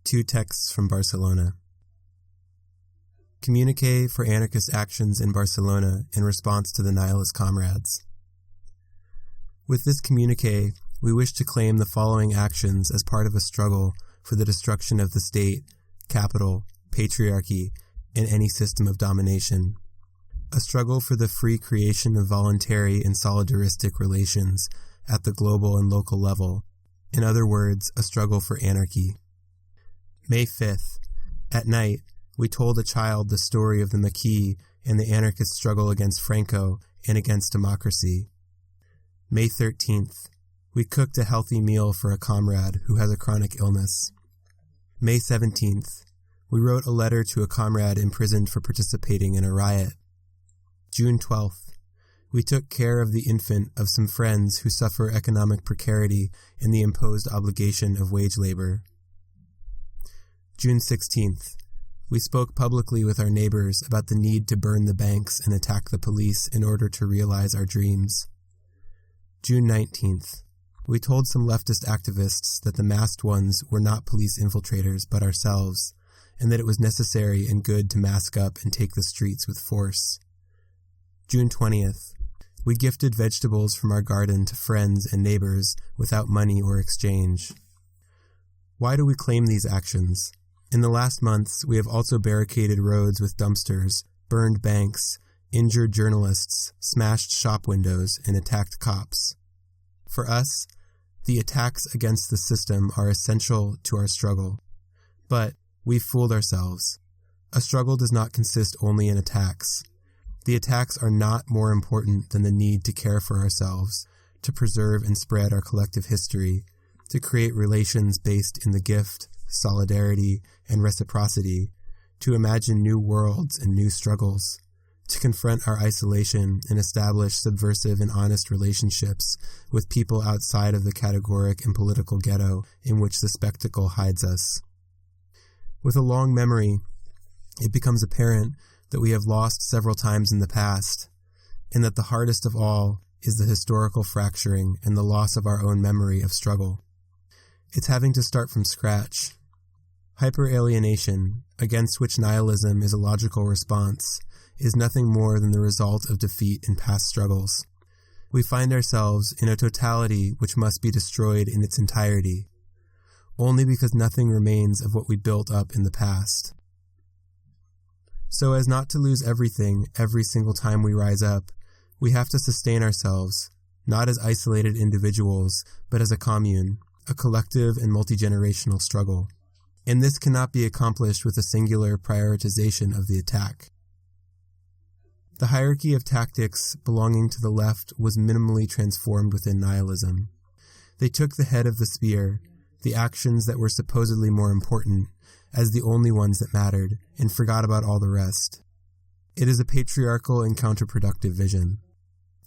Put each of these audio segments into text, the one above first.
Two texts from Barcelona. Communique for anarchist actions in Barcelona in response to the Nihilist Comrades. With this communique, we wish to claim the following actions as part of a struggle for the destruction of the state, capital, patriarchy, and any system of domination. A struggle for the free creation of voluntary and solidaristic relations at the global and local level. In other words, a struggle for anarchy. May 5th. At night, we told a child the story of the Maquis and the anarchist struggle against Franco and against democracy. May 13th. We cooked a healthy meal for a comrade who has a chronic illness. May 17th. We wrote a letter to a comrade imprisoned for participating in a riot. June 12th. We took care of the infant of some friends who suffer economic precarity and the imposed obligation of wage labor. June 16th. We spoke publicly with our neighbors about the need to burn the banks and attack the police in order to realize our dreams. June 19th. We told some leftist activists that the masked ones were not police infiltrators but ourselves, and that it was necessary and good to mask up and take the streets with force. June 20th. We gifted vegetables from our garden to friends and neighbors without money or exchange. Why do we claim these actions? In the last months, we have also barricaded roads with dumpsters, burned banks, injured journalists, smashed shop windows, and attacked cops. For us, the attacks against the system are essential to our struggle. But we've fooled ourselves. A struggle does not consist only in attacks. The attacks are not more important than the need to care for ourselves, to preserve and spread our collective history, to create relations based in the gift, solidarity, and reciprocity, to imagine new worlds and new struggles, to confront our isolation and establish subversive and honest relationships with people outside of the categoric and political ghetto in which the spectacle hides us. With a long memory, it becomes apparent that we have lost several times in the past, and that the hardest of all is the historical fracturing and the loss of our own memory of struggle. It's having to start from scratch. Hyper-alienation, against which nihilism is a logical response, is nothing more than the result of defeat in past struggles. We find ourselves in a totality which must be destroyed in its entirety, only because nothing remains of what we built up in the past. So as not to lose everything every single time we rise up, we have to sustain ourselves, not as isolated individuals, but as a commune, a collective and multi-generational struggle. And this cannot be accomplished with a singular prioritization of the attack. The hierarchy of tactics belonging to the left was minimally transformed within nihilism. They took the head of the spear, the actions that were supposedly more important, as the only ones that mattered, and forgot about all the rest. It is a patriarchal and counterproductive vision.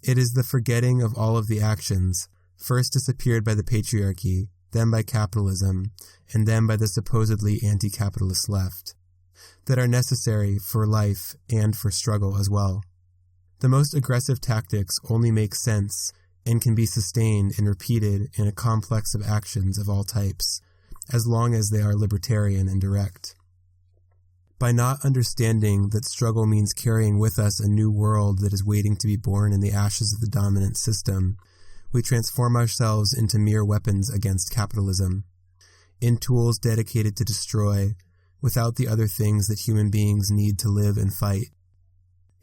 It is the forgetting of all of the actions, first disappeared by the patriarchy, then by capitalism, and then by the supposedly anti-capitalist left, that are necessary for life and for struggle as well. The most aggressive tactics only make sense and can be sustained and repeated in a complex of actions of all types, as long as they are libertarian and direct. By not understanding that struggle means carrying with us a new world that is waiting to be born in the ashes of the dominant system, we transform ourselves into mere weapons against capitalism, in tools dedicated to destroy, without the other things that human beings need to live and fight.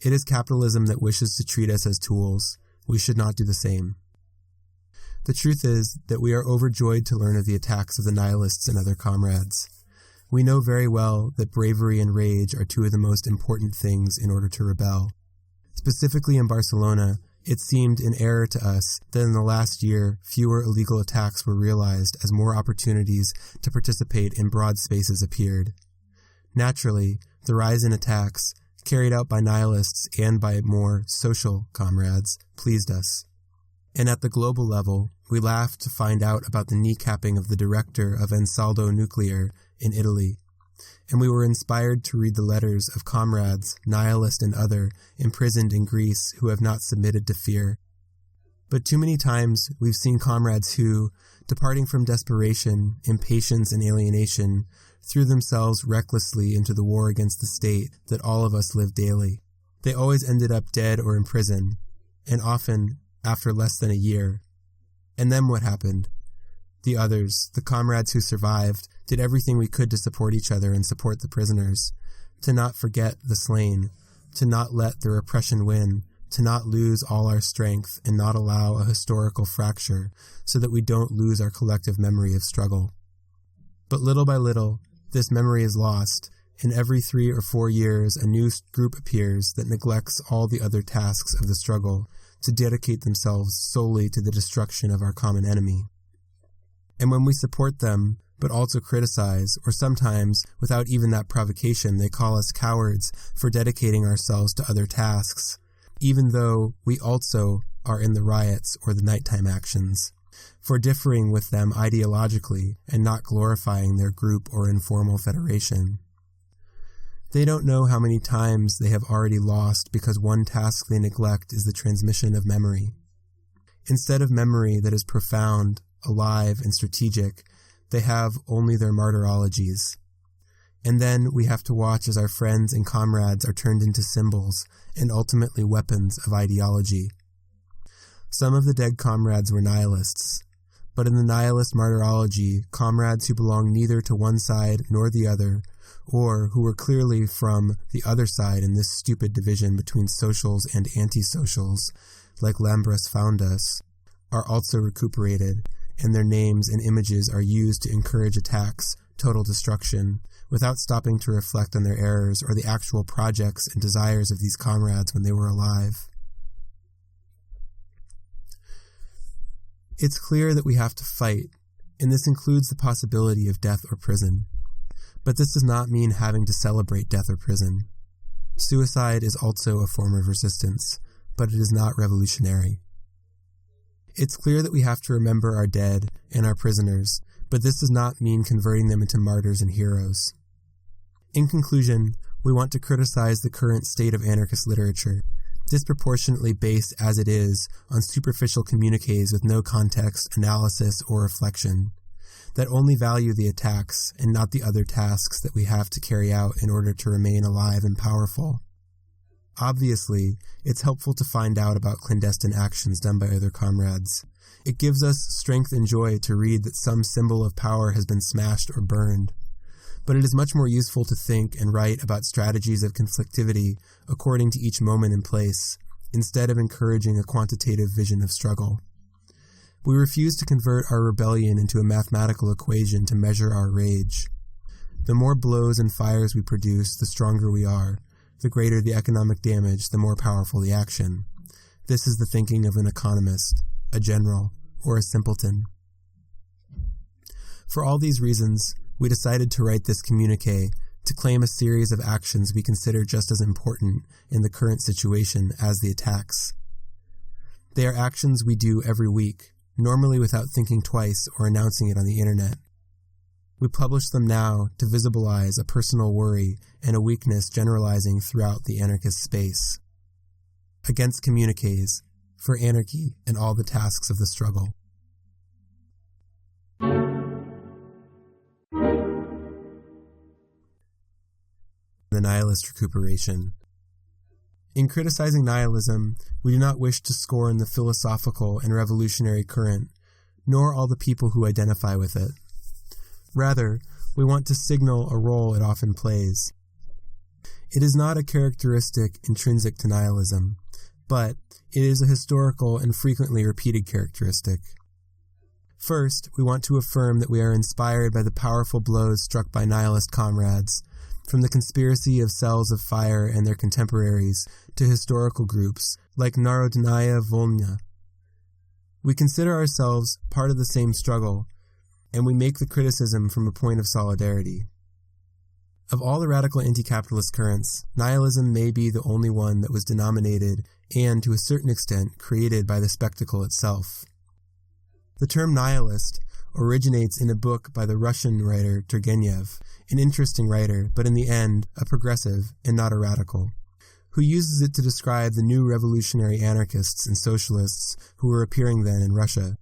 It is capitalism that wishes to treat us as tools. We should not do the same. The truth is that we are overjoyed to learn of the attacks of the Nihilists and other comrades. We know very well that bravery and rage are two of the most important things in order to rebel. Specifically in Barcelona, it seemed an error to us that in the last year, fewer illegal attacks were realized as more opportunities to participate in broad spaces appeared. Naturally, the rise in attacks, carried out by nihilists and by more social comrades, pleased us. And at the global level, we laughed to find out about the kneecapping of the director of Ansaldo Nuclear in Italy, and we were inspired to read the letters of comrades, nihilist and other, imprisoned in Greece who have not submitted to fear. But too many times we've seen comrades who, departing from desperation, impatience, and alienation, threw themselves recklessly into the war against the state that all of us live daily. They always ended up dead or in prison, and often after less than a year. And then what happened? The others, the comrades who survived, did everything we could to support each other and support the prisoners, to not forget the slain, to not let the repression win, to not lose all our strength and not allow a historical fracture so that we don't lose our collective memory of struggle. But little by little, this memory is lost, and every 3 or 4 years a new group appears that neglects all the other tasks of the struggle to dedicate themselves solely to the destruction of our common enemy. And when we support them, but also criticize, or sometimes, without even that provocation, they call us cowards for dedicating ourselves to other tasks, even though we also are in the riots or the nighttime actions, for differing with them ideologically and not glorifying their group or informal federation. They don't know how many times they have already lost because one task they neglect is the transmission of memory. Instead of memory that is profound, alive, and strategic, they have only their martyrologies. And then we have to watch as our friends and comrades are turned into symbols and ultimately weapons of ideology. Some of the dead comrades were nihilists, but in the nihilist martyrology, comrades who belong neither to one side nor the other, or who were clearly from the other side in this stupid division between socials and anti-socials, like Lambros found us, are also recuperated, and their names and images are used to encourage attacks, total destruction, without stopping to reflect on their errors or the actual projects and desires of these comrades when they were alive. It's clear that we have to fight, and this includes the possibility of death or prison. But this does not mean having to celebrate death or prison. Suicide is also a form of resistance, but it is not revolutionary. It's clear that we have to remember our dead and our prisoners, but this does not mean converting them into martyrs and heroes. In conclusion, we want to criticize the current state of anarchist literature, disproportionately based as it is on superficial communiques with no context, analysis, or reflection, that only value the attacks and not the other tasks that we have to carry out in order to remain alive and powerful. Obviously, it's helpful to find out about clandestine actions done by other comrades. It gives us strength and joy to read that some symbol of power has been smashed or burned. But it is much more useful to think and write about strategies of conflictivity according to each moment and place, instead of encouraging a quantitative vision of struggle. We refuse to convert our rebellion into a mathematical equation to measure our rage. The more blows and fires we produce, the stronger we are. The greater the economic damage, the more powerful the action. This is the thinking of an economist, a general, or a simpleton. For all these reasons, we decided to write this communique to claim a series of actions we consider just as important in the current situation as the attacks. They are actions we do every week, normally without thinking twice or announcing it on the internet. We publish them now to visibilize a personal worry and a weakness generalizing throughout the anarchist space. Against communiques, for anarchy and all the tasks of the struggle. The Nihilist Recuperation. In criticizing nihilism, we do not wish to scorn the philosophical and revolutionary current, nor all the people who identify with it. Rather, we want to signal a role it often plays. It is not a characteristic intrinsic to nihilism, but it is a historical and frequently repeated characteristic. First, we want to affirm that we are inspired by the powerful blows struck by nihilist comrades, from the conspiracy of Cells of Fire and their contemporaries to historical groups like Narodnaya Volnya. We consider ourselves part of the same struggle, and we make the criticism from a point of solidarity. Of all the radical anti-capitalist currents, nihilism may be the only one that was denominated and, to a certain extent, created by the spectacle itself. The term nihilist originates in a book by the Russian writer Turgenev, an interesting writer, but in the end, a progressive and not a radical, who uses it to describe the new revolutionary anarchists and socialists who were appearing then in Russia.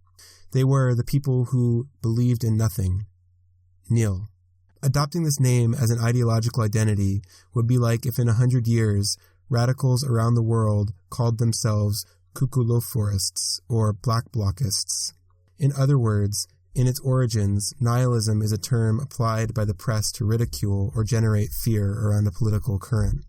They were the people who believed in nothing, nil, Adopting this name as an ideological identity would be like if in 100 years, radicals around the world called themselves cuculoforists or black blocists. In other words, in its origins, nihilism is a term applied by the press to ridicule or generate fear around a political current.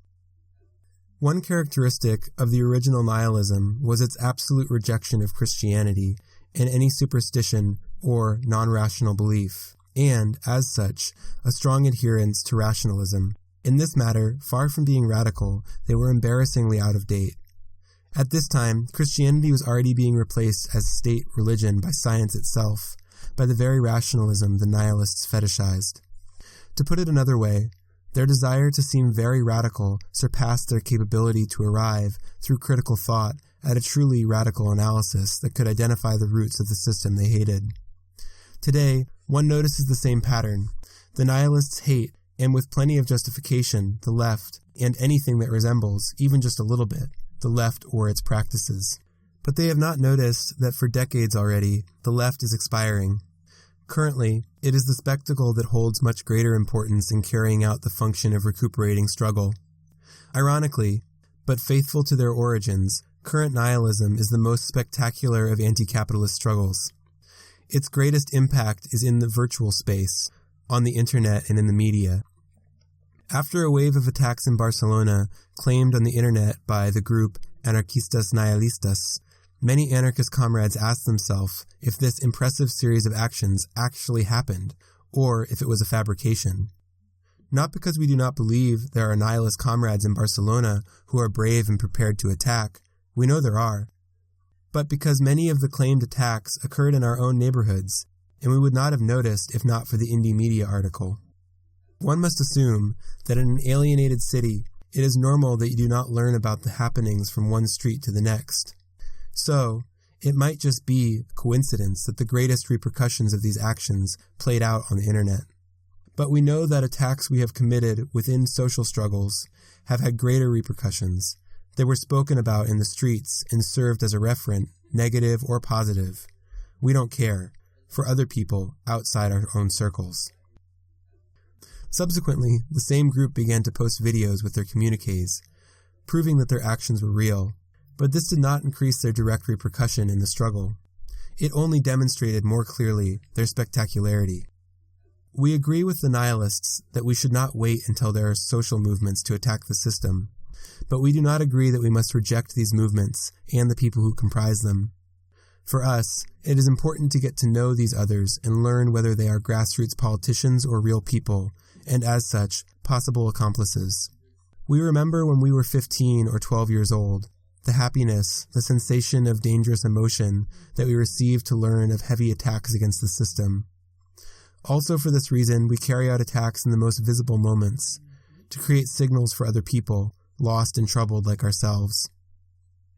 One characteristic of the original nihilism was its absolute rejection of Christianity and any superstition or non-rational belief, and, as such, a strong adherence to rationalism. In this matter, far from being radical, they were embarrassingly out of date. At this time, Christianity was already being replaced as state religion by science itself, by the very rationalism the nihilists fetishized. To put it another way, their desire to seem very radical surpassed their capability to arrive, through critical thought, at a truly radical analysis that could identify the roots of the system they hated. Today, one notices the same pattern. The nihilists hate, and with plenty of justification, the left, and anything that resembles, even just a little bit, the left or its practices. But they have not noticed that for decades already, the left is expiring. Currently, it is the spectacle that holds much greater importance in carrying out the function of recuperating struggle. Ironically, but faithful to their origins, current nihilism is the most spectacular of anti-capitalist struggles. Its greatest impact is in the virtual space, on the internet and in the media. After a wave of attacks in Barcelona, claimed on the internet by the group Anarchistas Nihilistas, many anarchist comrades asked themselves if this impressive series of actions actually happened, or if it was a fabrication. Not because we do not believe there are nihilist comrades in Barcelona who are brave and prepared to attack, we know there are, but because many of the claimed attacks occurred in our own neighborhoods, and we would not have noticed if not for the indie media article. One must assume that in an alienated city, it is normal that you do not learn about the happenings from one street to the next. So, it might just be coincidence that the greatest repercussions of these actions played out on the internet. But we know that attacks we have committed within social struggles have had greater repercussions. They were spoken about in the streets and served as a referent, negative or positive. We don't care, for other people outside our own circles. Subsequently, the same group began to post videos with their communiques, proving that their actions were real, but this did not increase their direct repercussion in the struggle. It only demonstrated more clearly their spectacularity. We agree with the nihilists that we should not wait until there are social movements to attack the system, but we do not agree that we must reject these movements and the people who comprise them. For us, it is important to get to know these others and learn whether they are grassroots politicians or real people, and as such, possible accomplices. We remember when we were 15 or 12 years old, the happiness, the sensation of dangerous emotion that we received to learn of heavy attacks against the system. Also for this reason, we carry out attacks in the most visible moments, to create signals for other people, lost and troubled like ourselves.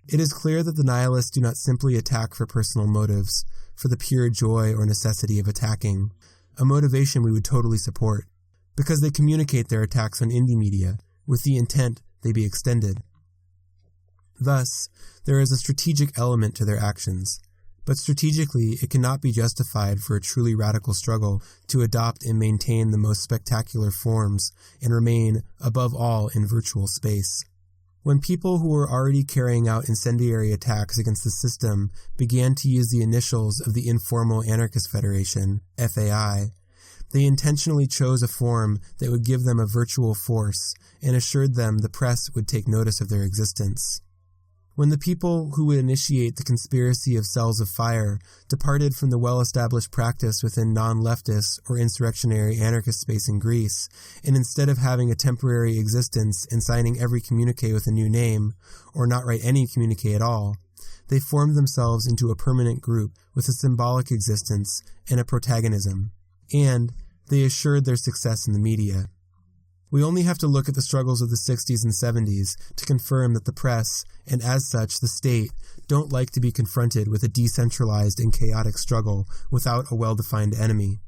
It is clear that the nihilists do not simply attack for personal motives, for the pure joy or necessity of attacking, a motivation we would totally support, because they communicate their attacks on indie media, with the intent they be extended. Thus, there is a strategic element to their actions, but strategically it cannot be justified for a truly radical struggle to adopt and maintain the most spectacular forms and remain, above all, in virtual space. When people who were already carrying out incendiary attacks against the system began to use the initials of the informal Anarchist Federation, FAI, they intentionally chose a form that would give them a virtual force and assured them the press would take notice of their existence. When the people who would initiate the conspiracy of cells of fire departed from the well-established practice within non-leftist or insurrectionary anarchist space in Greece, and instead of having a temporary existence and signing every communique with a new name, or not write any communique at all, they formed themselves into a permanent group with a symbolic existence and a protagonism, and they assured their success in the media. We only have to look at the struggles of the 60s and 70s to confirm that the press, and as such the state, don't like to be confronted with a decentralized and chaotic struggle without a well-defined enemy.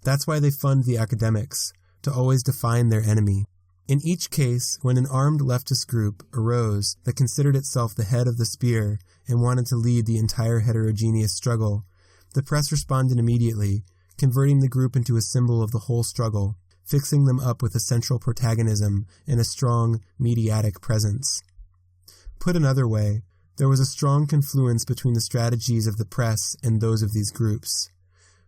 That's why they fund the academics, to always define their enemy. In each case, when an armed leftist group arose that considered itself the head of the spear and wanted to lead the entire heterogeneous struggle, the press responded immediately, converting the group into a symbol of the whole struggle, fixing them up with a central protagonism and a strong mediatic presence. Put another way, there was a strong confluence between the strategies of the press and those of these groups.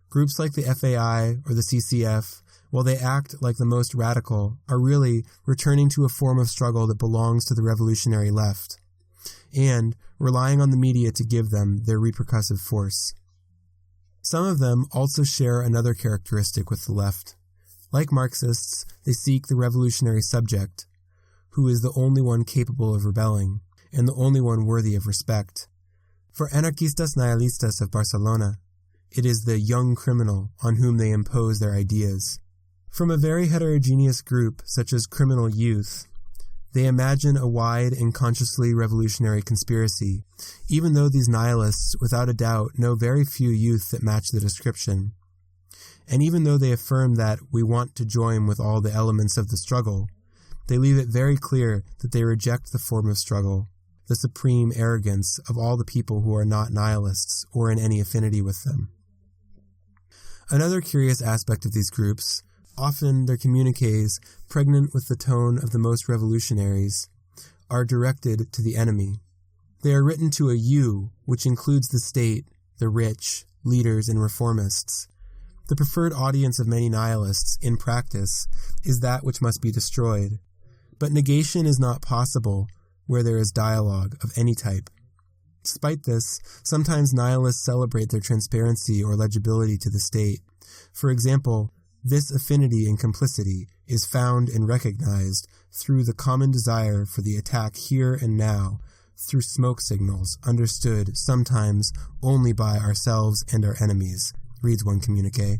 Groups like the FAI or the CCF, while they act like the most radical, are really returning to a form of struggle that belongs to the revolutionary left, and relying on the media to give them their repercussive force. Some of them also share another characteristic with the left. Like Marxists, they seek the revolutionary subject, who is the only one capable of rebelling, and the only one worthy of respect. For Anarchistas Nihilistas of Barcelona, it is the young criminal on whom they impose their ideas. From a very heterogeneous group, such as criminal youth, they imagine a wide and consciously revolutionary conspiracy, even though these nihilists, without a doubt, know very few youth that match the description. And even though they affirm that we want to join with all the elements of the struggle, they leave it very clear that they reject the form of struggle, the supreme arrogance of all the people who are not nihilists or in any affinity with them. Another curious aspect of these groups, often their communiques, pregnant with the tone of the most revolutionaries, are directed to the enemy. They are written to a you, which includes the state, the rich, leaders, and reformists. The preferred audience of many nihilists, in practice, is that which must be destroyed. But negation is not possible where there is dialogue of any type. Despite this, sometimes nihilists celebrate their transparency or legibility to the state. For example, this affinity and complicity is found and recognized through the common desire for the attack here and now, through smoke signals, understood sometimes only by ourselves and our enemies, reads one communique.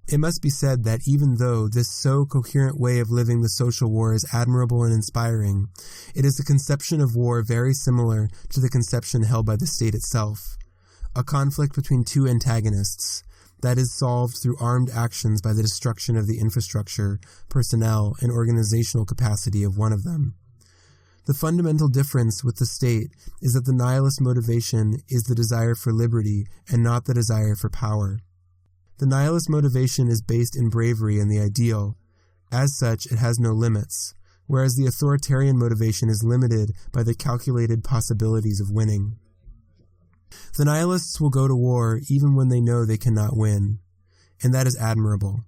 It must be said that even though this so coherent way of living the social war is admirable and inspiring, it is a conception of war very similar to the conception held by the state itself, a conflict between two antagonists, that is solved through armed actions by the destruction of the infrastructure, personnel, and organizational capacity of one of them. The fundamental difference with the state is that the nihilist motivation is the desire for liberty and not the desire for power. The nihilist motivation is based in bravery and the ideal. As such, it has no limits, whereas the authoritarian motivation is limited by the calculated possibilities of winning. The nihilists will go to war even when they know they cannot win, and that is admirable.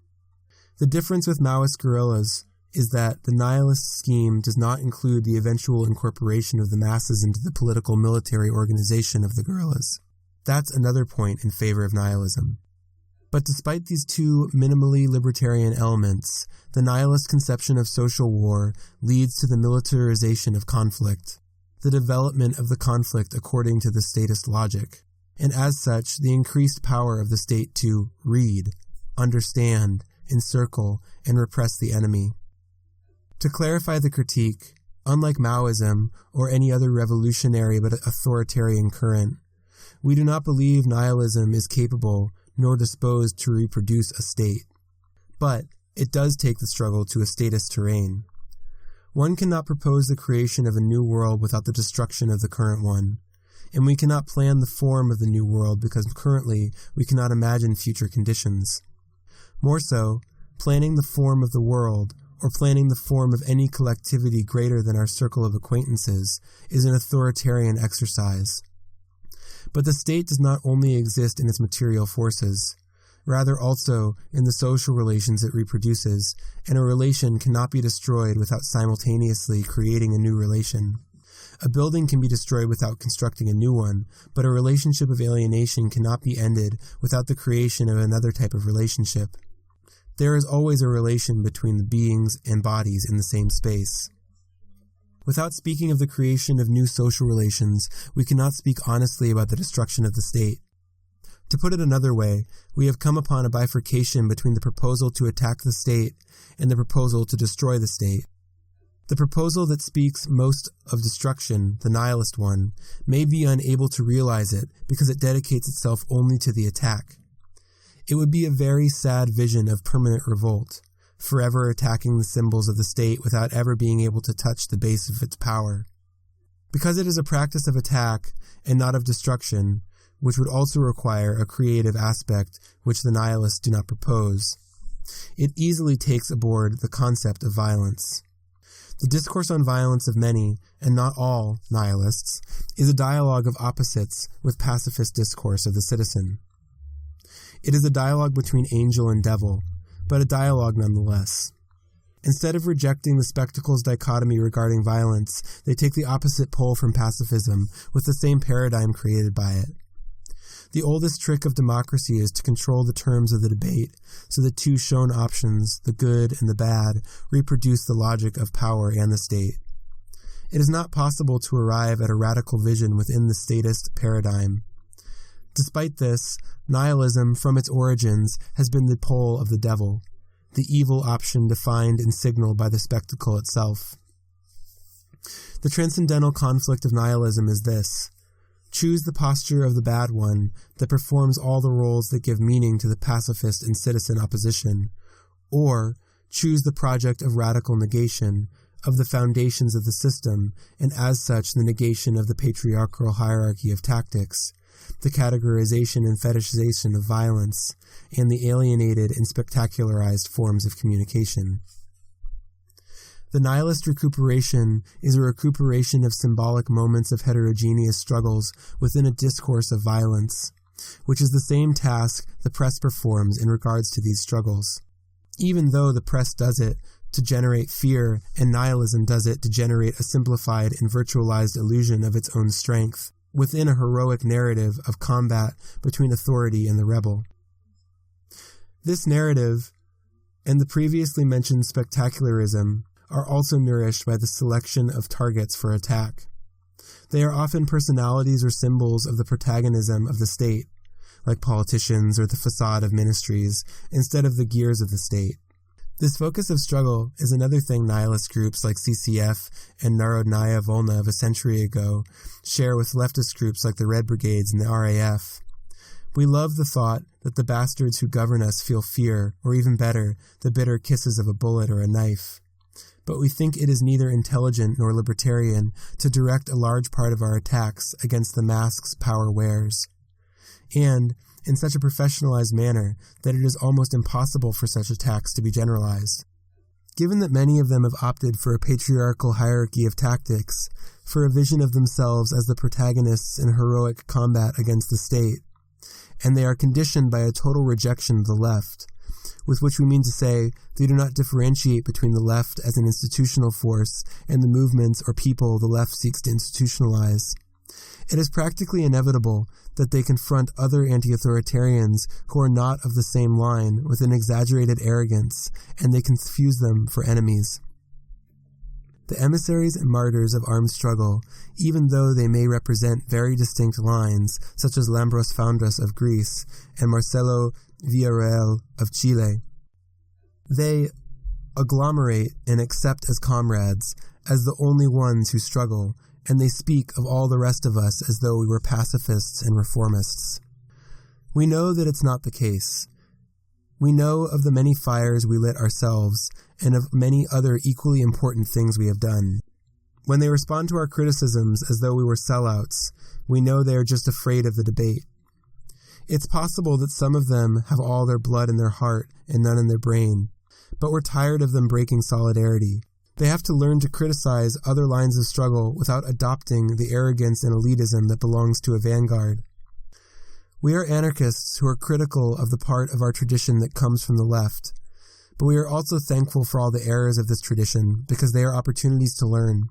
The difference with Maoist guerrillas is that the nihilist scheme does not include the eventual incorporation of the masses into the political military organization of the guerrillas. That's another point in favor of nihilism. But despite these two minimally libertarian elements, the nihilist conception of social war leads to the militarization of conflict, the development of the conflict according to the statist logic, and as such, the increased power of the state to read, understand, encircle, and repress the enemy. To clarify the critique, unlike Maoism or any other revolutionary but authoritarian current, we do not believe nihilism is capable nor disposed to reproduce a state. But it does take the struggle to a statist terrain. One cannot propose the creation of a new world without the destruction of the current one, and we cannot plan the form of the new world because currently we cannot imagine future conditions. More so, planning the form of the world, or planning the form of any collectivity greater than our circle of acquaintances, is an authoritarian exercise. But the state does not only exist in its material forces, rather also in the social relations it reproduces, and a relation cannot be destroyed without simultaneously creating a new relation. A building can be destroyed without constructing a new one, but a relationship of alienation cannot be ended without the creation of another type of relationship. There is always a relation between the beings and bodies in the same space. Without speaking of the creation of new social relations, we cannot speak honestly about the destruction of the state. To put it another way, we have come upon a bifurcation between the proposal to attack the state and the proposal to destroy the state. The proposal that speaks most of destruction, the nihilist one, may be unable to realize it because it dedicates itself only to the attack. It would be a very sad vision of permanent revolt, forever attacking the symbols of the state without ever being able to touch the base of its power. Because it is a practice of attack and not of destruction, which would also require a creative aspect which the nihilists do not propose, It easily takes aboard the concept of violence. The discourse on violence of many, and not all, nihilists, is a dialogue of opposites with pacifist discourse of the citizen. It is a dialogue between angel and devil, but a dialogue nonetheless. Instead of rejecting the spectacle's dichotomy regarding violence, they take the opposite pole from pacifism with the same paradigm created by it. The oldest trick of democracy is to control the terms of the debate, so that two shown options, the good and the bad, reproduce the logic of power and the state. It is not possible to arrive at a radical vision within the statist paradigm. Despite this, nihilism, from its origins, has been the pole of the devil, the evil option defined and signaled by the spectacle itself. The transcendental conflict of nihilism is this: choose the posture of the bad one that performs all the roles that give meaning to the pacifist and citizen opposition, or choose the project of radical negation of the foundations of the system, and as such the negation of the patriarchal hierarchy of tactics, the categorization and fetishization of violence, and the alienated and spectacularized forms of communication. The nihilist recuperation is a recuperation of symbolic moments of heterogeneous struggles within a discourse of violence, which is the same task the press performs in regards to these struggles. Even though the press does it to generate fear and nihilism does it to generate a simplified and virtualized illusion of its own strength, within a heroic narrative of combat between authority and the rebel. This narrative, and the previously mentioned spectacularism, are also nourished by the selection of targets for attack. They are often personalities or symbols of the protagonism of the state, like politicians or the facade of ministries, instead of the gears of the state. This focus of struggle is another thing nihilist groups like CCF and Narodnaya Volna of a century ago share with leftist groups like the Red Brigades and the RAF. We love the thought that the bastards who govern us feel fear, or even better, the bitter kisses of a bullet or a knife. But we think it is neither intelligent nor libertarian to direct a large part of our attacks against the masks power wears, and in such a professionalized manner that it is almost impossible for such attacks to be generalized. Given that many of them have opted for a patriarchal hierarchy of tactics, for a vision of themselves as the protagonists in heroic combat against the state, and they are conditioned by a total rejection of the left, with which we mean to say they do not differentiate between the left as an institutional force and the movements or people the left seeks to institutionalize. It is practically inevitable that they confront other anti-authoritarians who are not of the same line with an exaggerated arrogance, and they confuse them for enemies. The emissaries and martyrs of armed struggle, even though they may represent very distinct lines, such as Lambros Foundras of Greece and Marcelo Villarreal of Chile, they agglomerate and accept as comrades, as the only ones who struggle, and they speak of all the rest of us as though we were pacifists and reformists. We know that it's not the case. We know of the many fires we lit ourselves, and of many other equally important things we have done. When they respond to our criticisms as though we were sellouts, we know they are just afraid of the debate. It's possible that some of them have all their blood in their heart and none in their brain, but we're tired of them breaking solidarity. They have to learn to criticize other lines of struggle without adopting the arrogance and elitism that belongs to a vanguard. We are anarchists who are critical of the part of our tradition that comes from the left, but we are also thankful for all the errors of this tradition because they are opportunities to learn.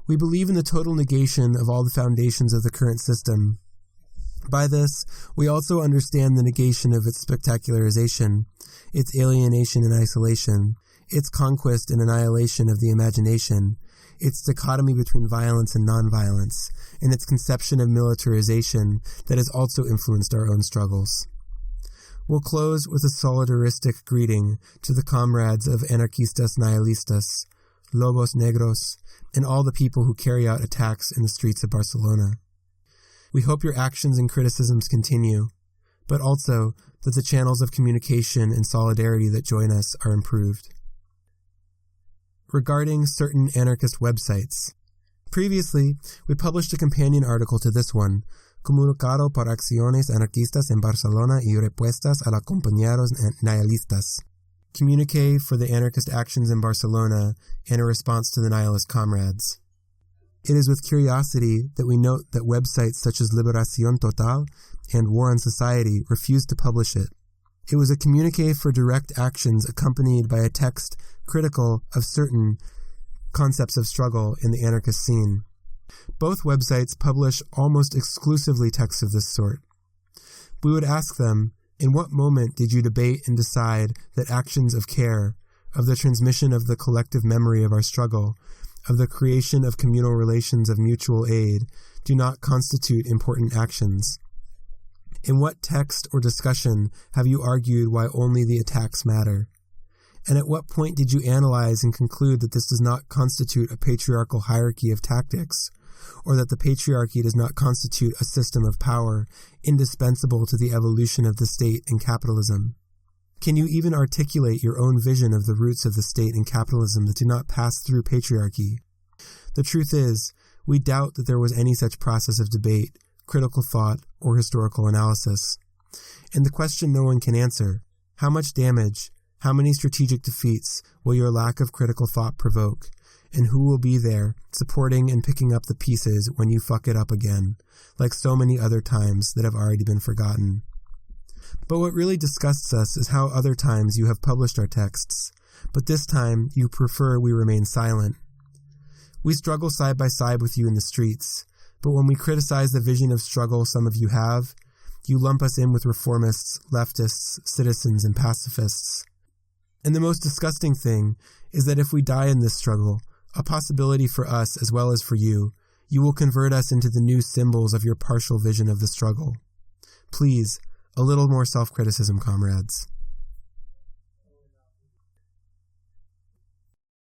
We believe in the total negation of all the foundations of the current system. By this, we also understand the negation of its spectacularization, its alienation and isolation, its conquest and annihilation of the imagination, its dichotomy between violence and nonviolence, and its conception of militarization that has also influenced our own struggles. We'll close with a solidaristic greeting to the comrades of Anarchistas Nihilistas, Lobos Negros, and all the people who carry out attacks in the streets of Barcelona. We hope your actions and criticisms continue, but also that the channels of communication and solidarity that join us are improved. Regarding certain anarchist websites. Previously, we published a companion article to this one, comunicado por acciones anarquistas en Barcelona y respuestas a los compañeros nihilistas. Communique for the anarchist actions in Barcelona and a response to the Nihilist Comrades. It is with curiosity that we note that websites such as Liberación Total and War on Society refused to publish it. It was a communique for direct actions accompanied by a text critical of certain concepts of struggle in the anarchist scene. Both websites publish almost exclusively texts of this sort. We would ask them, in what moment did you debate and decide that actions of care, of the transmission of the collective memory of our struggle, of the creation of communal relations of mutual aid, do not constitute important actions? In what text or discussion have you argued why only the attacks matter? And at what point did you analyze and conclude that this does not constitute a patriarchal hierarchy of tactics, or that the patriarchy does not constitute a system of power indispensable to the evolution of the state and capitalism? Can you even articulate your own vision of the roots of the state and capitalism that do not pass through patriarchy? The truth is, we doubt that there was any such process of debate, critical thought, or historical analysis. And the question no one can answer, how much damage, how many strategic defeats will your lack of critical thought provoke, and who will be there, supporting and picking up the pieces when you fuck it up again, like so many other times that have already been forgotten? But what really disgusts us is how other times you have published our texts, but this time you prefer we remain silent. We struggle side by side with you in the streets, but when we criticize the vision of struggle some of you have, you lump us in with reformists, leftists, citizens, and pacifists. And the most disgusting thing is that if we die in this struggle, a possibility for us as well as for you, you will convert us into the new symbols of your partial vision of the struggle. Please, a little more self-criticism, comrades.